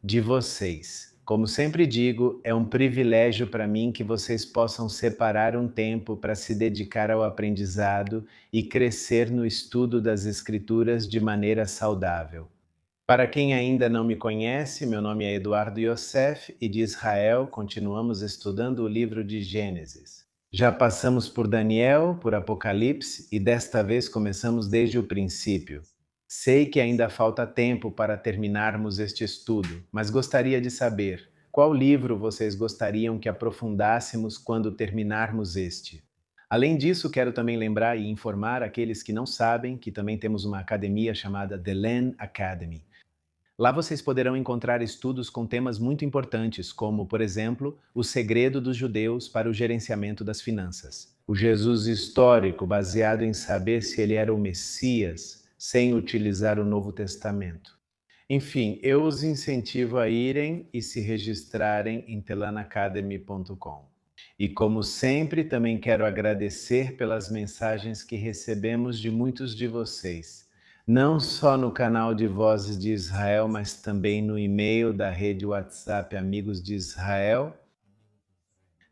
de vocês. Como sempre digo, é um privilégio para mim que vocês possam separar um tempo para se dedicar ao aprendizado e crescer no estudo das Escrituras de maneira saudável. Para quem ainda não me conhece, meu nome é Eduardo Yosef e de Israel continuamos estudando o livro de Gênesis. Já passamos por Daniel, por Apocalipse e desta vez começamos desde o princípio. Sei que ainda falta tempo para terminarmos este estudo, mas gostaria de saber qual livro vocês gostariam que aprofundássemos quando terminarmos este. Além disso, quero também lembrar e informar aqueles que não sabem que também temos uma academia chamada The Len Academy. Lá vocês poderão encontrar estudos com temas muito importantes, como, por exemplo, o segredo dos judeus para o gerenciamento das finanças, o Jesus histórico, baseado em saber se ele era o Messias, sem utilizar o Novo Testamento. Enfim, eu os incentivo a irem e se registrarem em telanacademy.com. E como sempre, também quero agradecer pelas mensagens que recebemos de muitos de vocês, não só no canal de Vozes de Israel, mas também no e-mail da rede WhatsApp Amigos de Israel.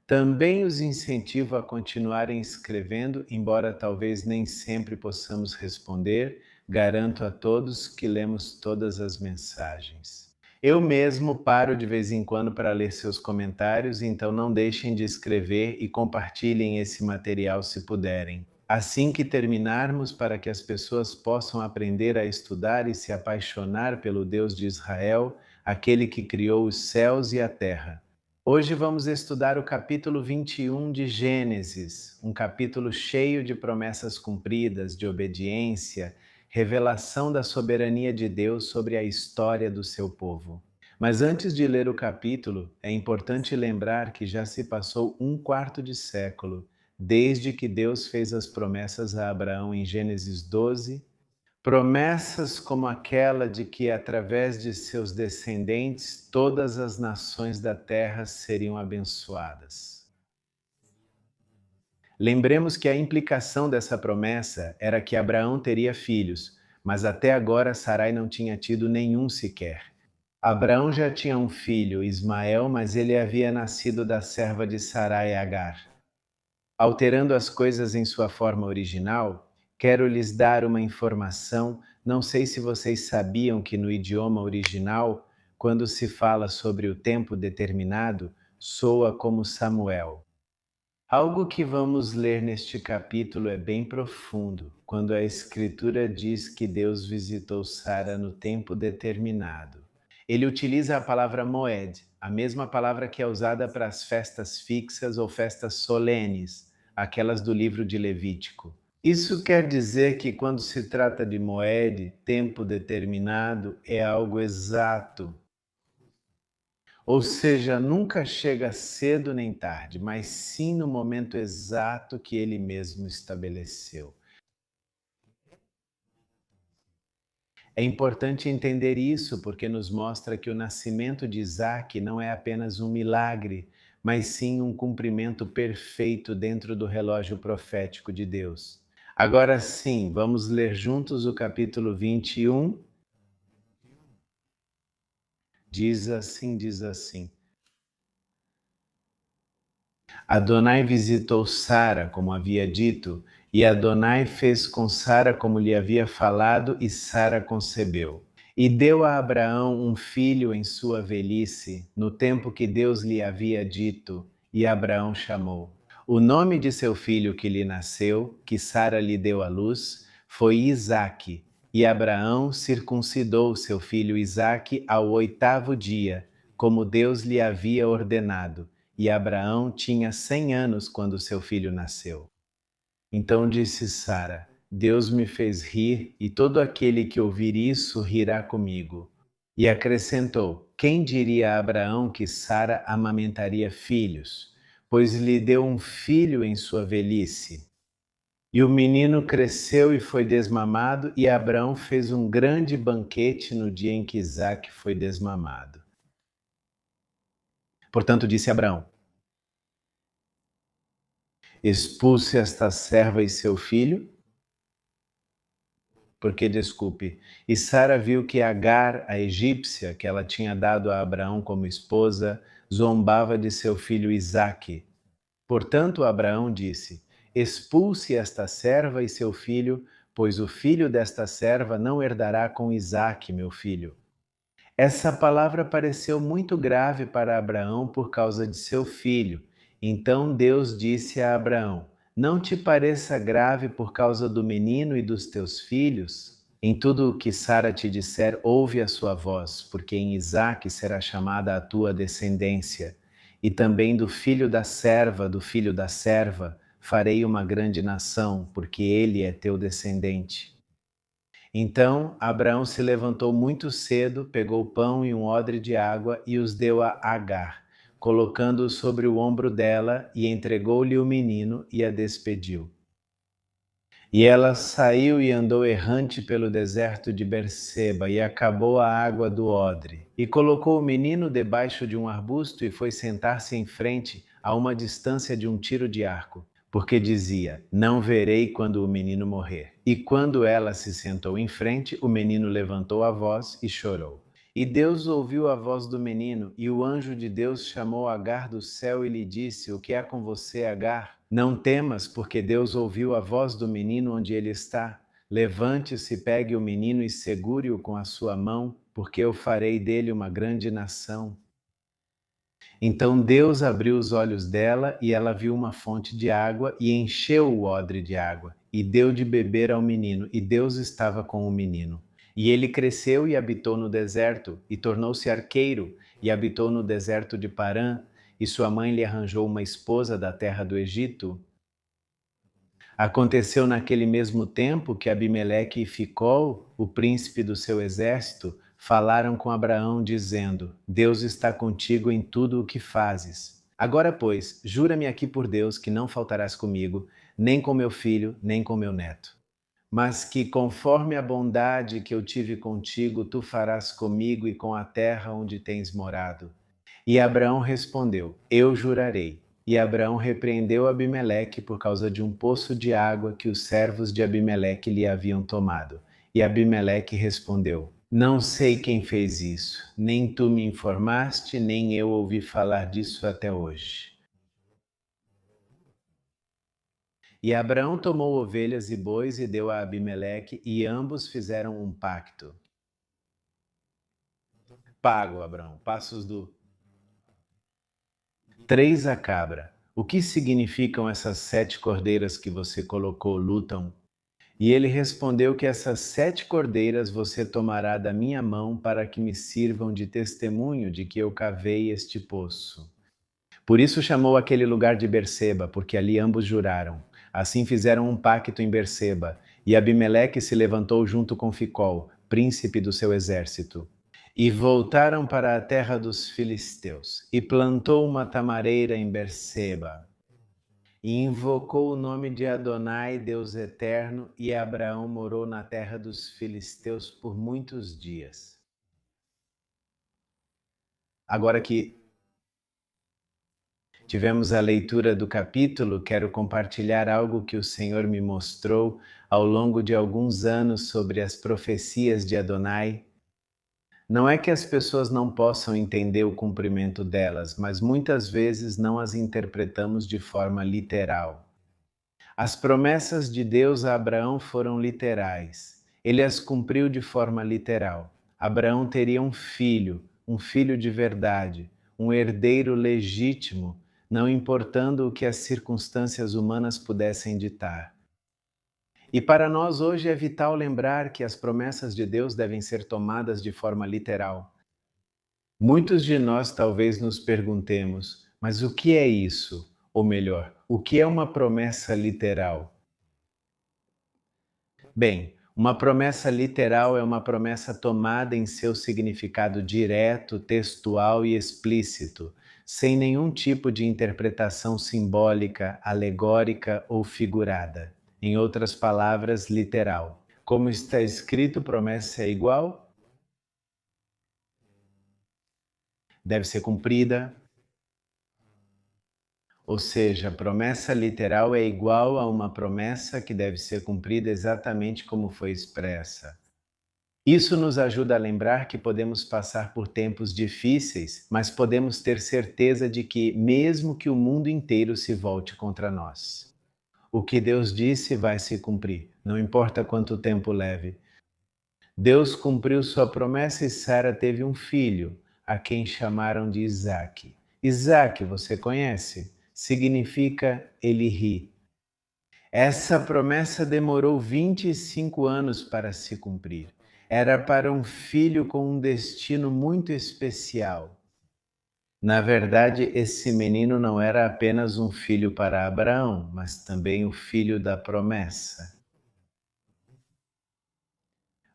Também os incentivo a continuarem escrevendo, embora talvez nem sempre possamos responder, garanto a todos que lemos todas as mensagens. Eu mesmo paro de vez em quando para ler seus comentários, então não deixem de escrever e compartilhem esse material se puderem. Assim que terminarmos, para que as pessoas possam aprender a estudar e se apaixonar pelo Deus de Israel, aquele que criou os céus e a terra. Hoje vamos estudar o capítulo 21 de Gênesis, um capítulo cheio de promessas cumpridas, de obediência, revelação da soberania de Deus sobre a história do seu povo. Mas antes de ler o capítulo, é importante lembrar que já se passou um quarto de século desde que Deus fez as promessas a Abraão em Gênesis 12, promessas como aquela de que através de seus descendentes todas as nações da terra seriam abençoadas. Lembremos que a implicação dessa promessa era que Abraão teria filhos, mas até agora Sarai não tinha tido nenhum sequer. Abraão já tinha um filho, Ismael, mas ele havia nascido da serva de Sarai, Agar. Alterando as coisas em sua forma original, quero lhes dar uma informação. Não sei se vocês sabiam que no idioma original, quando se fala sobre o tempo determinado, soa como Samuel. Algo que vamos ler neste capítulo é bem profundo, quando a Escritura diz que Deus visitou Sara no tempo determinado. Ele utiliza a palavra moed, a mesma palavra que é usada para as festas fixas ou festas solenes, aquelas do livro de Levítico. Isso quer dizer que quando se trata de moed, tempo determinado, é algo exato. Ou seja, nunca chega cedo nem tarde, mas sim no momento exato que ele mesmo estabeleceu. É importante entender isso porque nos mostra que o nascimento de Isaac não é apenas um milagre, mas sim um cumprimento perfeito dentro do relógio profético de Deus. Agora sim, vamos ler juntos o capítulo 21. Diz assim. Adonai visitou Sara, como havia dito, e Adonai fez com Sara como lhe havia falado, e Sara concebeu. E deu a Abraão um filho em sua velhice, no tempo que Deus lhe havia dito, e Abraão chamou. O nome de seu filho que lhe nasceu, que Sara lhe deu à luz, foi Isaque, e Abraão circuncidou seu filho Isaque ao 8º dia, como Deus lhe havia ordenado. E Abraão tinha 100 anos quando seu filho nasceu. Então disse Sara: Deus me fez rir, e todo aquele que ouvir isso rirá comigo. E acrescentou: Quem diria a Abraão que Sara amamentaria filhos? Pois lhe deu um filho em sua velhice. E o menino cresceu e foi desmamado, e Abraão fez um grande banquete no dia em que Isaque foi desmamado. Portanto, disse Abraão: Expulse esta serva e seu filho, porque desculpe. E Sara viu que Agar, a egípcia, que ela tinha dado a Abraão como esposa, zombava de seu filho Isaque. Portanto, Abraão disse: expulse esta serva e seu filho, pois o filho desta serva não herdará com Isaque, meu filho. Essa palavra pareceu muito grave para Abraão por causa de seu filho. Então Deus disse a Abraão: não te pareça grave por causa do menino e dos teus filhos? Em tudo o que Sara te disser, ouve a sua voz, porque em Isaque será chamada a tua descendência. E também do filho da serva, farei uma grande nação, porque ele é teu descendente. Então Abraão se levantou muito cedo, pegou pão e um odre de água e os deu a Agar, colocando-o sobre o ombro dela, e entregou-lhe o menino e a despediu. E ela saiu e andou errante pelo deserto de Berseba, e acabou a água do odre. E colocou o menino debaixo de um arbusto e foi sentar-se em frente, a uma distância de um tiro de arco, porque dizia: não verei quando o menino morrer. E quando ela se sentou em frente, o menino levantou a voz e chorou. E Deus ouviu a voz do menino, e o anjo de Deus chamou Agar do céu e lhe disse: o que é com você, Agar? Não temas, porque Deus ouviu a voz do menino onde ele está. Levante-se, pegue o menino e segure-o com a sua mão, porque eu farei dele uma grande nação. Então Deus abriu os olhos dela, e ela viu uma fonte de água, e encheu o odre de água, e deu de beber ao menino, e Deus estava com o menino. E ele cresceu e habitou no deserto, e tornou-se arqueiro, e habitou no deserto de Parã, e sua mãe lhe arranjou uma esposa da terra do Egito. Aconteceu naquele mesmo tempo que Abimeleque e Ficol, o príncipe do seu exército, falaram com Abraão, dizendo: Deus está contigo em tudo o que fazes. Agora, pois, jura-me aqui por Deus que não faltarás comigo, nem com meu filho, nem com meu neto. Mas que, conforme a bondade que eu tive contigo, tu farás comigo e com a terra onde tens morado. E Abraão respondeu: eu jurarei. E Abraão repreendeu Abimeleque por causa de um poço de água que os servos de Abimeleque lhe haviam tomado. E Abimeleque respondeu: não sei quem fez isso, nem tu me informaste, nem eu ouvi falar disso até hoje. E Abraão tomou ovelhas e bois e deu a Abimeleque, e ambos fizeram um pacto. Pago, Abraão, passos do 3 a cabra. O que significam essas 7 cordeiras que você colocou lutam? E ele respondeu que essas 7 cordeiras você tomará da minha mão para que me sirvam de testemunho de que eu cavei este poço. Por isso chamou aquele lugar de Berseba, porque ali ambos juraram. Assim fizeram um pacto em Berseba, e Abimeleque se levantou junto com Ficol, príncipe do seu exército. E voltaram para a terra dos filisteus, e plantou uma tamareira em Berseba, e invocou o nome de Adonai, Deus eterno, e Abraão morou na terra dos filisteus por muitos dias. Agora que tivemos a leitura do capítulo, quero compartilhar algo que o Senhor me mostrou ao longo de alguns anos sobre as profecias de Adonai. Não é que as pessoas não possam entender o cumprimento delas, mas muitas vezes não as interpretamos de forma literal. As promessas de Deus a Abraão foram literais. Ele as cumpriu de forma literal. Abraão teria um filho de verdade, um herdeiro legítimo, não importando o que as circunstâncias humanas pudessem ditar. E para nós hoje é vital lembrar que as promessas de Deus devem ser tomadas de forma literal. Muitos de nós talvez nos perguntemos, mas o que é isso? Ou melhor, o que é uma promessa literal? Bem, uma promessa literal é uma promessa tomada em seu significado direto, textual e explícito, sem nenhum tipo de interpretação simbólica, alegórica ou figurada. Em outras palavras, literal. Como está escrito, promessa é igual, deve ser cumprida. Ou seja, a promessa literal é igual a uma promessa que deve ser cumprida exatamente como foi expressa. Isso nos ajuda a lembrar que podemos passar por tempos difíceis, mas podemos ter certeza de que, mesmo que o mundo inteiro se volte contra nós, o que Deus disse vai se cumprir, não importa quanto tempo leve. Deus cumpriu sua promessa e Sara teve um filho, a quem chamaram de Isaque. Isaque, você conhece? Significa ele ri. Essa promessa demorou 25 anos para se cumprir. Era para um filho com um destino muito especial. Na verdade, esse menino não era apenas um filho para Abraão, mas também o filho da promessa.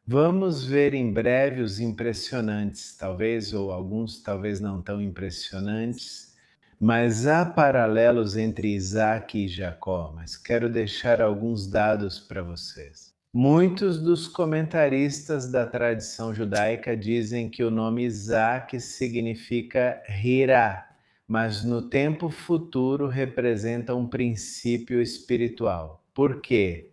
Vamos ver em breve os impressionantes, talvez, ou alguns talvez não tão impressionantes, mas há paralelos entre Isaac e Jacó, mas quero deixar alguns dados para vocês. Muitos dos comentaristas da tradição judaica dizem que o nome Isaac significa rirá, mas no tempo futuro representa um princípio espiritual. Por quê?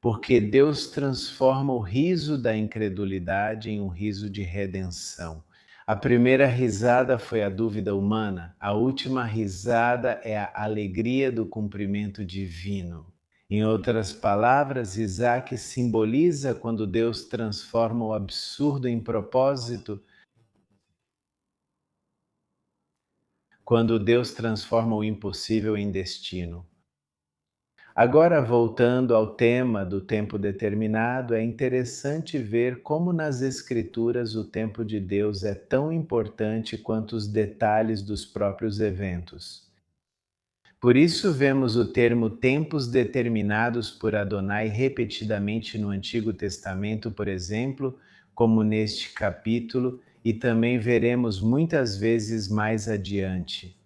Porque Deus transforma o riso da incredulidade em um riso de redenção. A primeira risada foi a dúvida humana, a última risada é a alegria do cumprimento divino. Em outras palavras, Isaac simboliza quando Deus transforma o absurdo em propósito, quando Deus transforma o impossível em destino. Agora, voltando ao tema do tempo determinado, é interessante ver como nas Escrituras o tempo de Deus é tão importante quanto os detalhes dos próprios eventos. Por isso, vemos o termo tempos determinados por Adonai repetidamente no Antigo Testamento, por exemplo, como neste capítulo, e também veremos muitas vezes mais adiante.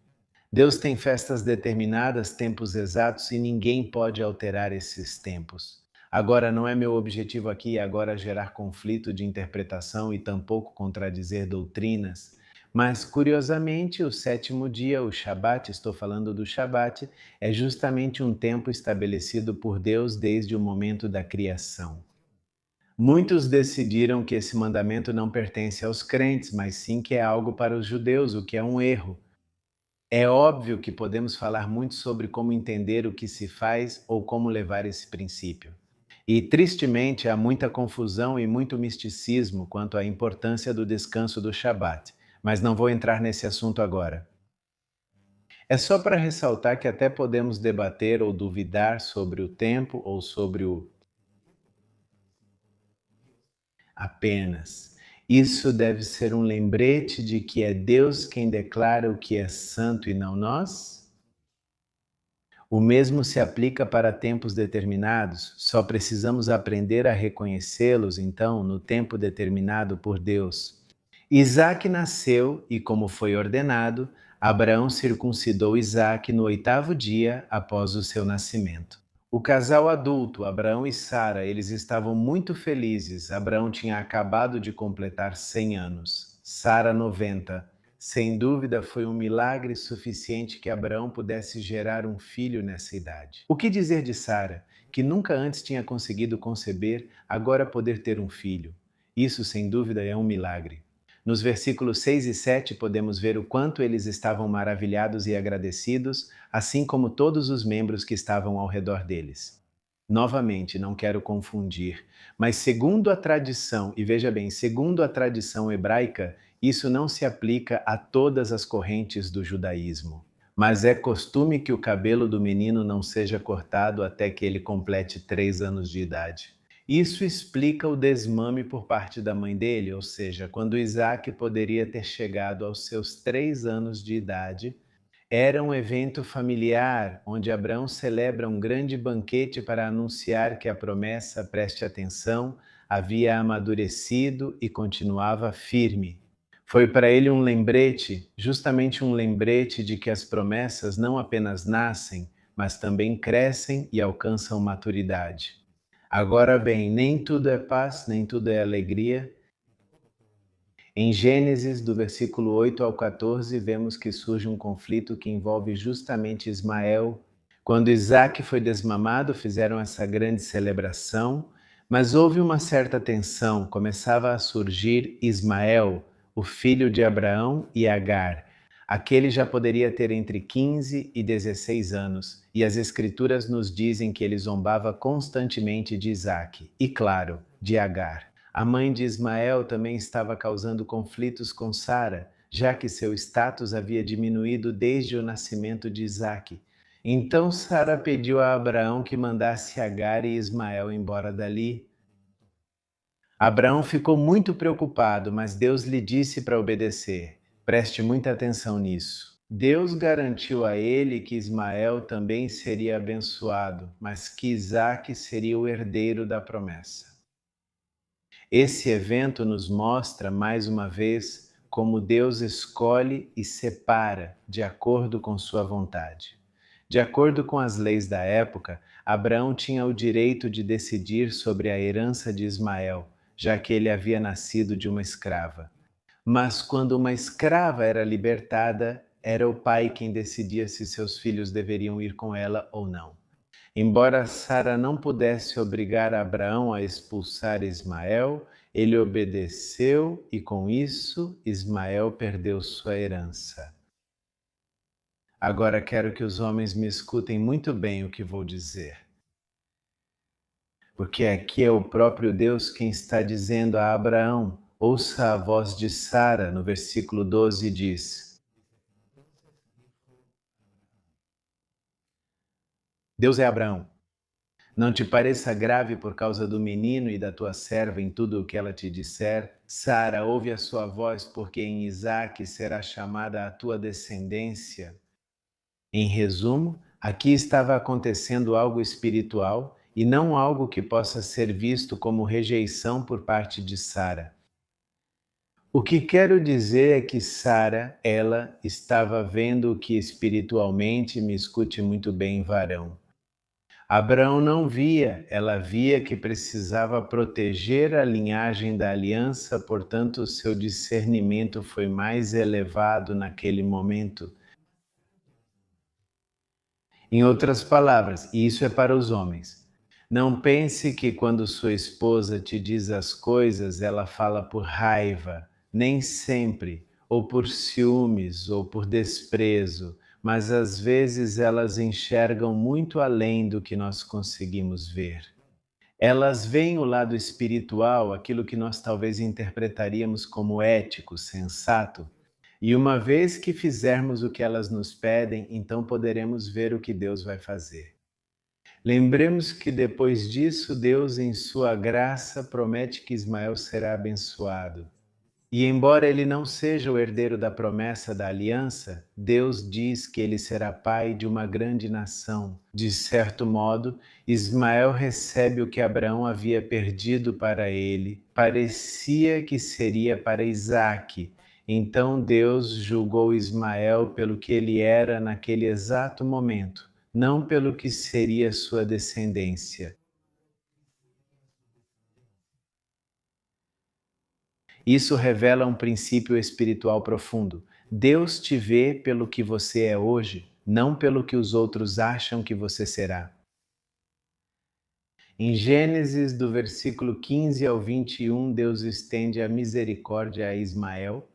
Deus tem festas determinadas, tempos exatos, e ninguém pode alterar esses tempos. Agora, não é meu objetivo aqui e agora gerar conflito de interpretação e tampouco contradizer doutrinas, mas, curiosamente, o sétimo dia, o Shabat, estou falando do Shabat, é justamente um tempo estabelecido por Deus desde o momento da criação. Muitos decidiram que esse mandamento não pertence aos crentes, mas sim que é algo para os judeus, o que é um erro. É óbvio que podemos falar muito sobre como entender o que se faz ou como levar esse princípio. E, tristemente, há muita confusão e muito misticismo quanto à importância do descanso do Shabat, mas não vou entrar nesse assunto agora. É só para ressaltar que até podemos debater ou duvidar sobre o tempo ou sobre o apenas. Isso deve ser um lembrete de que é Deus quem declara o que é santo e não nós? O mesmo se aplica para tempos determinados, só precisamos aprender a reconhecê-los, então, no tempo determinado por Deus. Isaac nasceu e, como foi ordenado, Abraão circuncidou Isaac no 8º dia após o seu nascimento. O casal adulto, Abraão e Sara, eles estavam muito felizes. Abraão tinha acabado de completar 100 anos, Sara 90. Sem dúvida, foi um milagre suficiente que Abraão pudesse gerar um filho nessa idade. O que dizer de Sara, que nunca antes tinha conseguido conceber, agora poder ter um filho? Isso, sem dúvida, é um milagre. Nos versículos 6 e 7 podemos ver o quanto eles estavam maravilhados e agradecidos, assim como todos os membros que estavam ao redor deles. Novamente, não quero confundir, mas segundo a tradição, e veja bem, segundo a tradição hebraica, isso não se aplica a todas as correntes do judaísmo. Mas é costume que o cabelo do menino não seja cortado até que ele complete 3 anos de idade. Isso explica o desmame por parte da mãe dele, ou seja, quando Isaac poderia ter chegado aos seus 3 anos de idade, era um evento familiar onde Abraão celebra um grande banquete para anunciar que a promessa, preste atenção, havia amadurecido e continuava firme. Foi para ele um lembrete, justamente um lembrete de que as promessas não apenas nascem, mas também crescem e alcançam maturidade. Agora bem, nem tudo é paz, nem tudo é alegria, Em Gênesis, do versículo 8 ao 14, vemos que surge um conflito que envolve justamente Ismael. Quando Isaque foi desmamado, fizeram essa grande celebração, mas houve uma certa tensão, começava a surgir Ismael, o filho de Abraão e Agar. Aquele já poderia ter entre 15 e 16 anos, e as Escrituras nos dizem que ele zombava constantemente de Isaque, e claro, de Agar. A mãe de Ismael também estava causando conflitos com Sara, já que seu status havia diminuído desde o nascimento de Isaque. Então Sara pediu a Abraão que mandasse Agar e Ismael embora dali. Abraão ficou muito preocupado, mas Deus lhe disse para obedecer. Preste muita atenção nisso. Deus garantiu a ele que Ismael também seria abençoado, mas que Isaque seria o herdeiro da promessa. Esse evento nos mostra, mais uma vez, como Deus escolhe e separa de acordo com sua vontade. De acordo com as leis da época, Abraão tinha o direito de decidir sobre a herança de Ismael, já que ele havia nascido de uma escrava. Mas quando uma escrava era libertada, era o pai quem decidia se seus filhos deveriam ir com ela ou não. Embora Sara não pudesse obrigar Abraão a expulsar Ismael, ele obedeceu e com isso Ismael perdeu sua herança. Agora quero que os homens me escutem muito bem o que vou dizer. Porque aqui é o próprio Deus quem está dizendo a Abraão: ouça a voz de Sara, no versículo 12 diz: Deus é Abraão. Não te pareça grave por causa do menino e da tua serva em tudo o que ela te disser. Sara, ouve a sua voz, porque em Isaque será chamada a tua descendência. Em resumo, aqui estava acontecendo algo espiritual e não algo que possa ser visto como rejeição por parte de Sara. O que quero dizer é que Sara, ela estava vendo o que espiritualmente, me escute muito bem, varão. Abraão não via, ela via que precisava proteger a linhagem da aliança, portanto, o seu discernimento foi mais elevado naquele momento. Em outras palavras, e isso é para os homens, não pense que quando sua esposa te diz as coisas, ela fala por raiva, nem sempre, ou por ciúmes, ou por desprezo, mas às vezes elas enxergam muito além do que nós conseguimos ver. Elas veem o lado espiritual, aquilo que nós talvez interpretaríamos como ético, sensato, e uma vez que fizermos o que elas nos pedem, então poderemos ver o que Deus vai fazer. Lembremos que depois disso, Deus, em sua graça, promete que Ismael será abençoado. E embora ele não seja o herdeiro da promessa da aliança, Deus diz que ele será pai de uma grande nação. De certo modo, Ismael recebe o que Abraão havia perdido para ele. Parecia que seria para Isaque. Então Deus julgou Ismael pelo que ele era naquele exato momento, não pelo que seria sua descendência. Isso revela um princípio espiritual profundo. Deus te vê pelo que você é hoje, não pelo que os outros acham que você será. Em Gênesis, do versículo 15 ao 21, Deus estende a misericórdia a Ismael.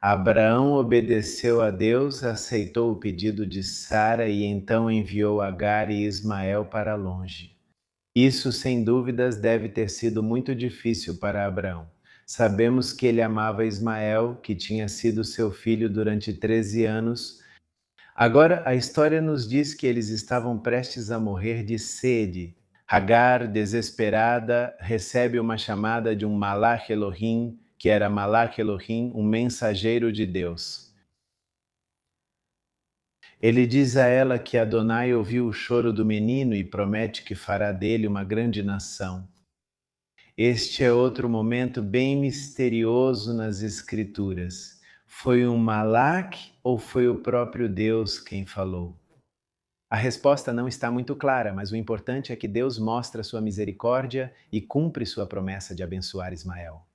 Abraão obedeceu a Deus, aceitou o pedido de Sara e então enviou Agar e Ismael para longe. Isso, sem dúvidas, deve ter sido muito difícil para Abraão. Sabemos que ele amava Ismael, que tinha sido seu filho durante 13 anos. Agora, a história nos diz que eles estavam prestes a morrer de sede. Agar, desesperada, recebe uma chamada de um Malach Elohim, que era Malach Elohim, um mensageiro de Deus. Ele diz a ela que Adonai ouviu o choro do menino e promete que fará dele uma grande nação. Este é outro momento bem misterioso nas Escrituras. Foi um Malach ou foi o próprio Deus quem falou? A resposta não está muito clara, mas o importante é que Deus mostra sua misericórdia e cumpre sua promessa de abençoar Ismael.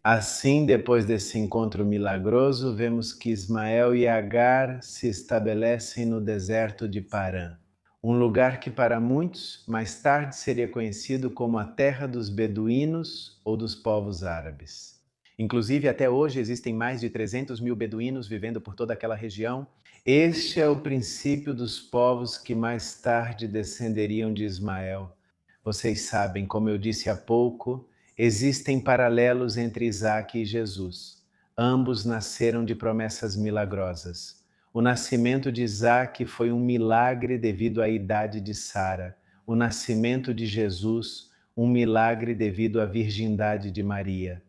Assim, depois desse encontro milagroso, vemos que Ismael e Agar se estabelecem no deserto de Parã, um lugar que para muitos mais tarde seria conhecido como a terra dos beduínos ou dos povos árabes. Inclusive, até hoje existem mais de 300 mil beduínos vivendo por toda aquela região. Este é o princípio dos povos que mais tarde descenderiam de Ismael. Vocês sabem, como eu disse há pouco, existem paralelos entre Isaac e Jesus. Ambos nasceram de promessas milagrosas. O nascimento de Isaac foi um milagre devido à idade de Sara. O nascimento de Jesus, um milagre devido à virgindade de Maria.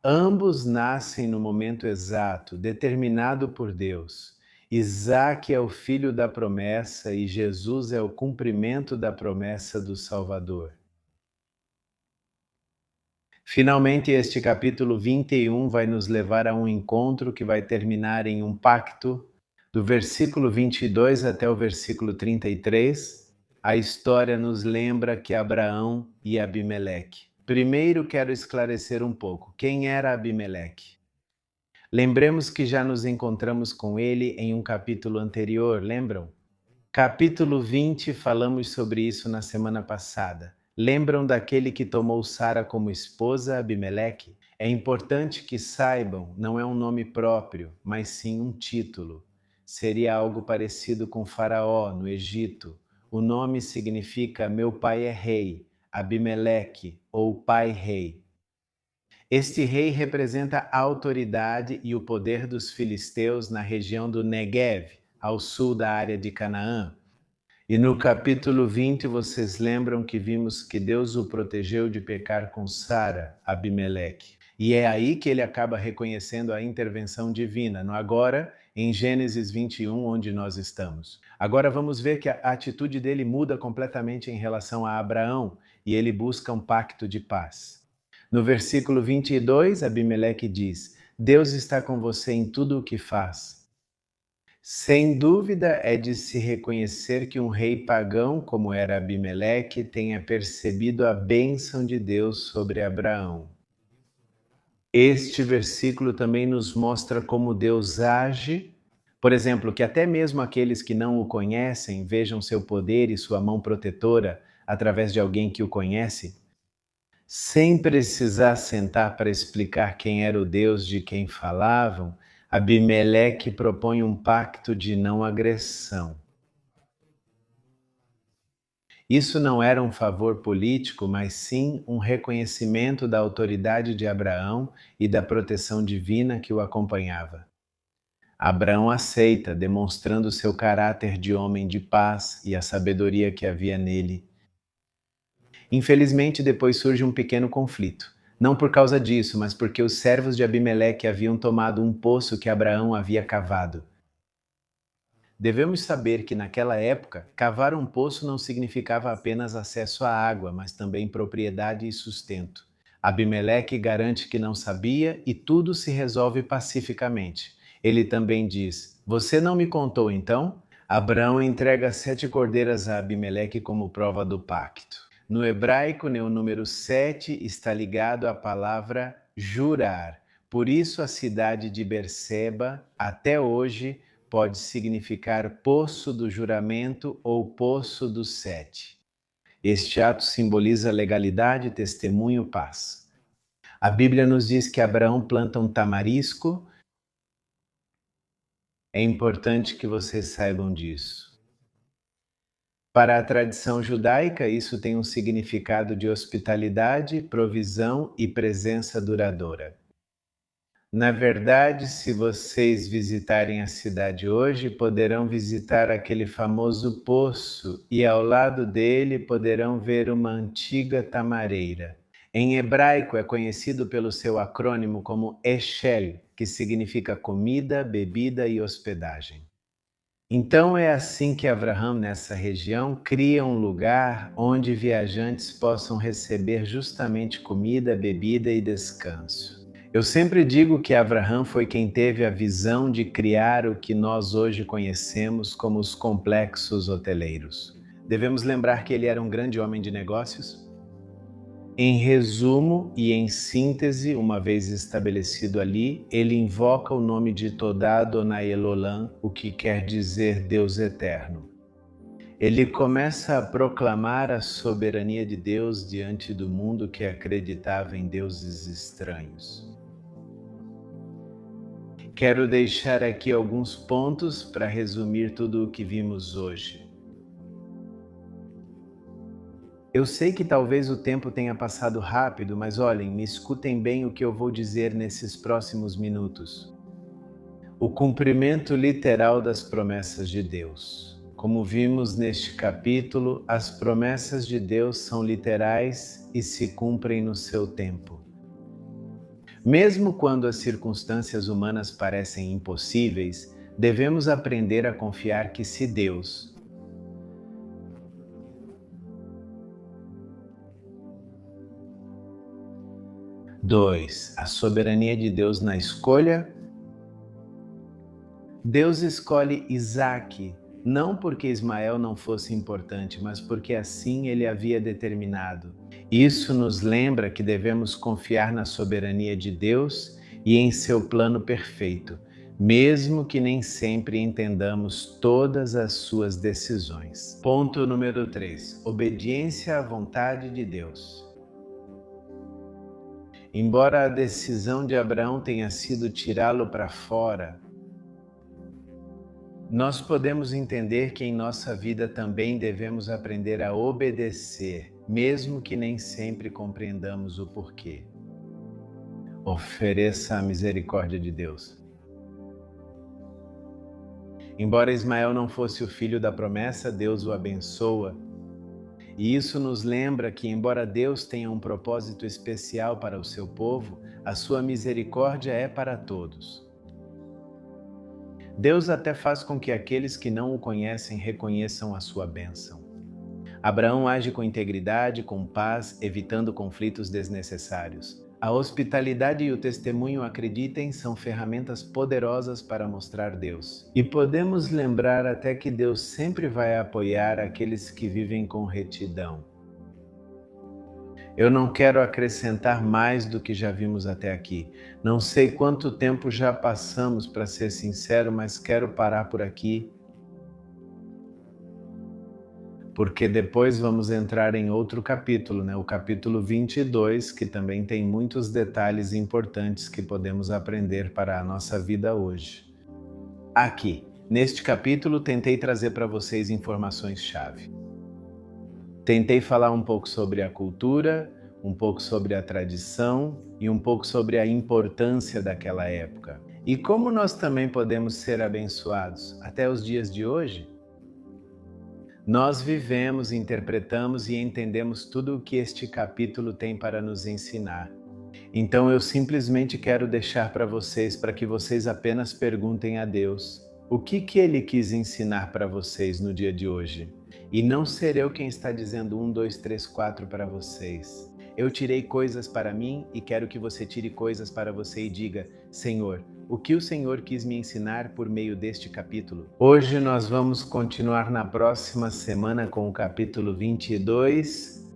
Ambos nascem no momento exato, determinado por Deus. Isaac é o filho da promessa e Jesus é o cumprimento da promessa do Salvador. Finalmente, este capítulo 21 vai nos levar a um encontro que vai terminar em um pacto. Do versículo 22 até o versículo 33, a história nos lembra que Abraão e Abimeleque. Primeiro quero esclarecer um pouco. Quem era Abimeleque? Lembremos que já nos encontramos com ele em um capítulo anterior, lembram? Capítulo 20, falamos sobre isso na semana passada. Lembram daquele que tomou Sara como esposa, Abimeleque? É importante que saibam, não é um nome próprio, mas sim um título. Seria algo parecido com Faraó, no Egito. O nome significa meu pai é rei, Abimeleque, ou pai rei. Este rei representa a autoridade e o poder dos filisteus na região do Negev, ao sul da área de Canaã. E no capítulo 20, vocês lembram que vimos que Deus o protegeu de pecar com Sara, Abimeleque. E é aí que ele acaba reconhecendo a intervenção divina, no agora, em Gênesis 21, onde nós estamos. Agora vamos ver que a atitude dele muda completamente em relação a Abraão, e ele busca um pacto de paz. No versículo 22, Abimeleque diz: Deus está com você em tudo o que faz. Sem dúvida, é de se reconhecer que um rei pagão, como era Abimeleque, tenha percebido a bênção de Deus sobre Abraão. Este versículo também nos mostra como Deus age. Por exemplo, que até mesmo aqueles que não o conhecem vejam seu poder e sua mão protetora através de alguém que o conhece, sem precisar sentar para explicar quem era o Deus de quem falavam. Abimeleque propõe um pacto de não agressão. Isso não era um favor político, mas sim um reconhecimento da autoridade de Abraão e da proteção divina que o acompanhava. Abraão aceita, demonstrando seu caráter de homem de paz e a sabedoria que havia nele. Infelizmente, depois surge um pequeno conflito. Não por causa disso, mas porque os servos de Abimeleque haviam tomado um poço que Abraão havia cavado. Devemos saber que naquela época, cavar um poço não significava apenas acesso à água, mas também propriedade e sustento. Abimeleque garante que não sabia e tudo se resolve pacificamente. Ele também diz: Você não me contou então? Abraão entrega 7 cordeiras a Abimeleque como prova do pacto. No hebraico, o número 7 está ligado à palavra jurar. Por isso, a cidade de Berseba, até hoje, pode significar poço do juramento ou poço dos 7. Este ato simboliza legalidade, testemunho, paz. A Bíblia nos diz que Abraão planta um tamarisco. É importante que vocês saibam disso. Para a tradição judaica, isso tem um significado de hospitalidade, provisão e presença duradoura. Na verdade, se vocês visitarem a cidade hoje, poderão visitar aquele famoso poço e ao lado dele poderão ver uma antiga tamareira. Em hebraico é conhecido pelo seu acrônimo como Eshel, que significa comida, bebida e hospedagem. Então é assim que Abraão, nessa região, cria um lugar onde viajantes possam receber justamente comida, bebida e descanso. Eu sempre digo que Abraão foi quem teve a visão de criar o que nós hoje conhecemos como os complexos hoteleiros. Devemos lembrar que ele era um grande homem de negócios? Em resumo e em síntese, uma vez estabelecido ali, ele invoca o nome de Todá Adonai Elolam, o que quer dizer Deus Eterno. Ele começa a proclamar a soberania de Deus diante do mundo que acreditava em deuses estranhos. Quero deixar aqui alguns pontos para resumir tudo o que vimos hoje. Eu sei que talvez o tempo tenha passado rápido, mas olhem, me escutem bem o que eu vou dizer nesses próximos minutos. O cumprimento literal das promessas de Deus. Como vimos neste capítulo, as promessas de Deus são literais e se cumprem no seu tempo. Mesmo quando as circunstâncias humanas parecem impossíveis, devemos aprender a confiar que se Deus, 2. A soberania de Deus na escolha. Deus escolhe Isaque, não porque Ismael não fosse importante, mas porque assim ele havia determinado. Isso nos lembra que devemos confiar na soberania de Deus e em seu plano perfeito, mesmo que nem sempre entendamos todas as suas decisões. Ponto número 3. Obediência à vontade de Deus. Embora a decisão de Abraão tenha sido tirá-lo para fora, nós podemos entender que em nossa vida também devemos aprender a obedecer, mesmo que nem sempre compreendamos o porquê. Ofereça a misericórdia de Deus. Embora Ismael não fosse o filho da promessa, Deus o abençoa. E isso nos lembra que, embora Deus tenha um propósito especial para o seu povo, a sua misericórdia é para todos. Deus até faz com que aqueles que não o conhecem reconheçam a sua bênção. Abraão age com integridade, com paz, evitando conflitos desnecessários. A hospitalidade e o testemunho, acreditem, são ferramentas poderosas para mostrar Deus. E podemos lembrar até que Deus sempre vai apoiar aqueles que vivem com retidão. Eu não quero acrescentar mais do que já vimos até aqui. Não sei quanto tempo já passamos, para ser sincero, mas quero parar por aqui, porque depois vamos entrar em outro capítulo, o capítulo 22, que também tem muitos detalhes importantes que podemos aprender para a nossa vida hoje. Aqui, neste capítulo, tentei trazer para vocês informações-chave. Tentei falar um pouco sobre a cultura, um pouco sobre a tradição e um pouco sobre a importância daquela época. E como nós também podemos ser abençoados até os dias de hoje. Nós vivemos, interpretamos e entendemos tudo o que este capítulo tem para nos ensinar. Então eu simplesmente quero deixar para que vocês apenas perguntem a Deus o que Ele quis ensinar para vocês no dia de hoje. E não ser eu quem está dizendo 1, 2, 3, 4 para vocês. Eu tirei coisas para mim e quero que você tire coisas para você e diga: Senhor, o que o Senhor quis me ensinar por meio deste capítulo? Hoje nós vamos continuar na próxima semana com o capítulo 22.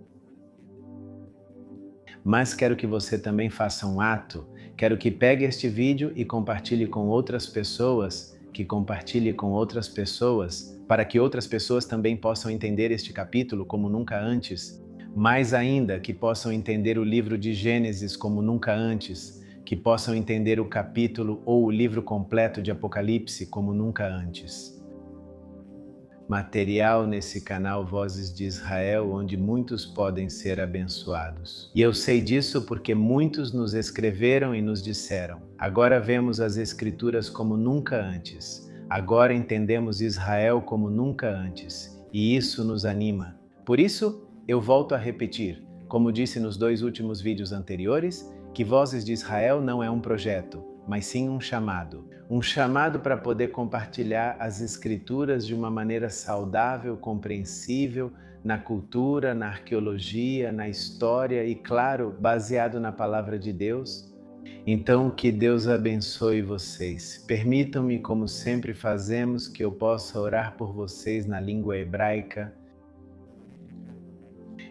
Mas quero que você também faça um ato. Quero que pegue este vídeo e compartilhe com outras pessoas, para que outras pessoas também possam entender este capítulo como nunca antes. Mais ainda, que possam entender o livro de Gênesis como nunca antes, que possam entender o capítulo ou o livro completo de Apocalipse como nunca antes. Material nesse canal Vozes de Israel, onde muitos podem ser abençoados. E eu sei disso porque muitos nos escreveram e nos disseram: agora vemos as Escrituras como nunca antes. Agora entendemos Israel como nunca antes. E isso nos anima. Por isso, eu volto a repetir, como disse nos 2 últimos vídeos anteriores, que Vozes de Israel não é um projeto, mas sim um chamado. Um chamado para poder compartilhar as Escrituras de uma maneira saudável, compreensível, na cultura, na arqueologia, na história e, claro, baseado na Palavra de Deus. Então, que Deus abençoe vocês. Permitam-me, como sempre fazemos, que eu possa orar por vocês na língua hebraica.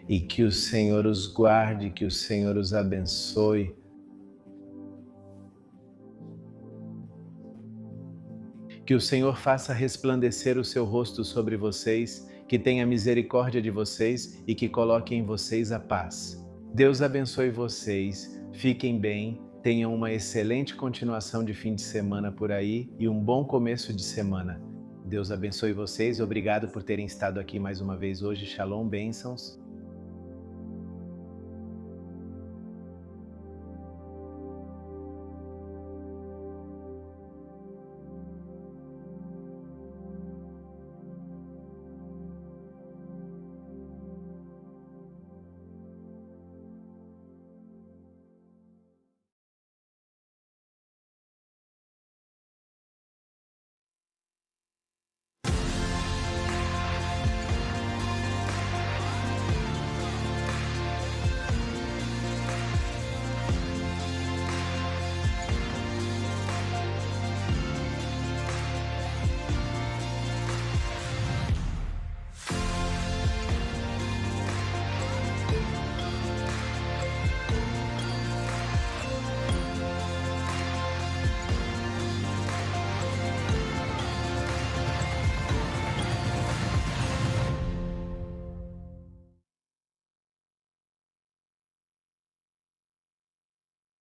e que o Senhor os guarde, que o Senhor os abençoe. Que o Senhor faça resplandecer o seu rosto sobre vocês, que tenha misericórdia de vocês e que coloque em vocês a paz. Deus abençoe vocês, fiquem bem, tenham uma excelente continuação de fim de semana por aí e um bom começo de semana. Deus abençoe vocês, obrigado por terem estado aqui mais uma vez hoje. Shalom, bênçãos.